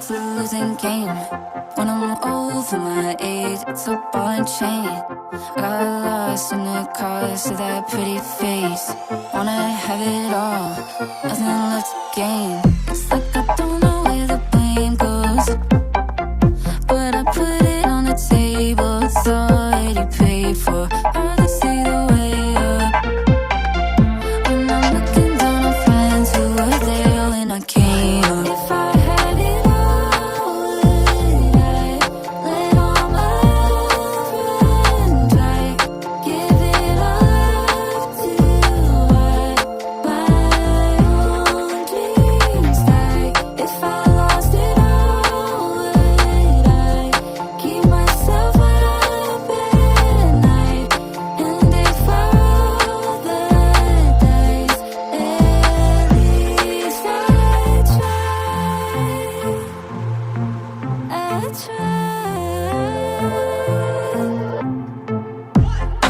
it's a losing game. When I'm old for my age, it's a ball and chain. I got lost in the cars to that pretty face. Wanna have it all, nothing left to gain. It's like I don't know where the blame goes, but I put it on the table, it's already paid for. I can see the way up when I'm looking down on friends who were there when I came up. If I had it all, would I let all my love run dry? Give it up to what my own dreams like. If I lost it all, would I keep myself up at night? And if I roll the dice, at least I tried.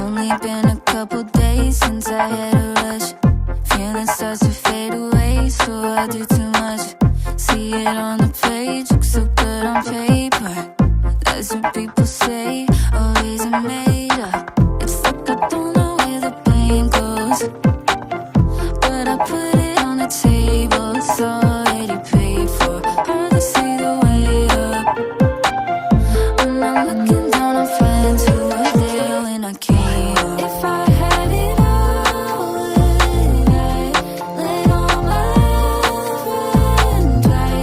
Only been a couple days since I had a rush. Feeling starts to fade away, so I do too much. See it on the page, looks so good on paper. That's what people say, always made up. It's like I don't know where the blame goes, but I put it on the table, it's already paid for. I can see the way up when I'm looking down on friends who were there when I came up. If I had it all, would I let all my love run dry?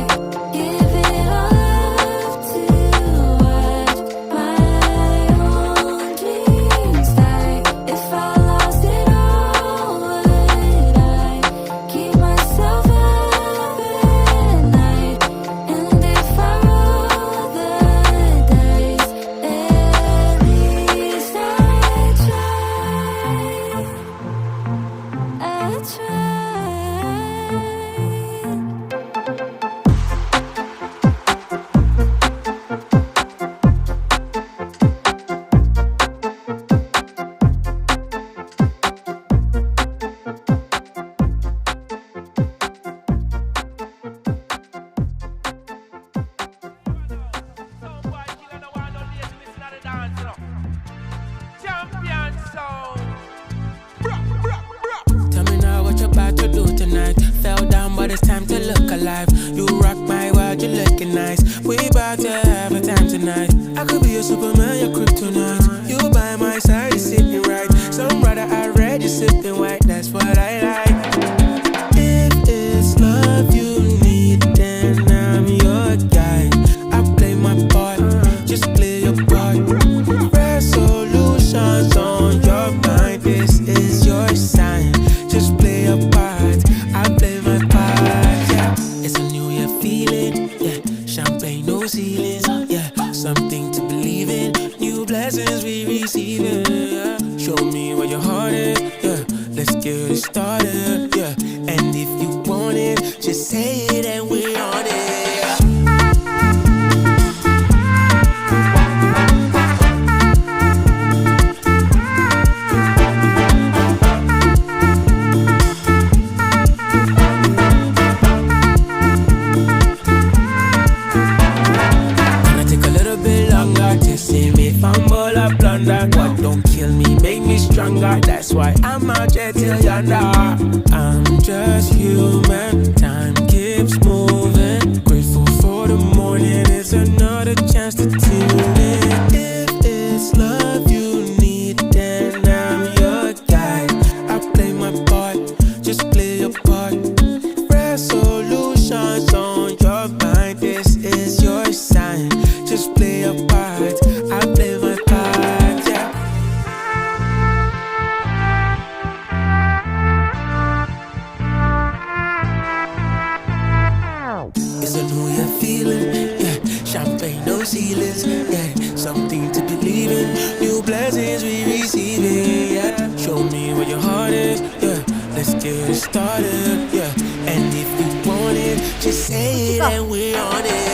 Give it up to what my own dreams like. If I lost it all, would I keep myself up at night? And if I roll the dice, at least I tried. I tried. Tell me now what you're about to do tonight. Fell down, but it's time to look alive. You rock my world, you're looking nice. We about to have a time tonight. I could be your Superman, your kryptonite. You by my side, you're sitting right. Some brother I read, you're sipping white. That's what I like. If it's love you need, then I'm your guy. I play my part, just play your part. Resolutions on your mind, this is your sign. Just play your part, I play my part, yeah. It's a new year feeling, yeah. Champagne, no ceilings, yeah. Something to believe in, new blessings we receiving, yeah. Show me where your heart is, yeah. Let's get it started, yeah. And if you want it, just say it and we're on it, yeah. Gonna take a little bit longer to see me fumble or blunder. What don't kill me, make me stronger. That's why I'm out here till yonder. I'm just human, time keeps moving. Grateful for the morning, it's another chance to tune in. If it's love you need, then I'm your guy. I play my part, just play your part. Resolutions on your mind, this is your sign. Just play your part, I play my part, yeah. It's a new year feeling, yeah. Champagne, no ceilings, yeah. Something to believe in, new blessings we receiving, yeah. Show me where your heart is, yeah. Let's get it started, yeah. And if you want it, just say it and we're on it.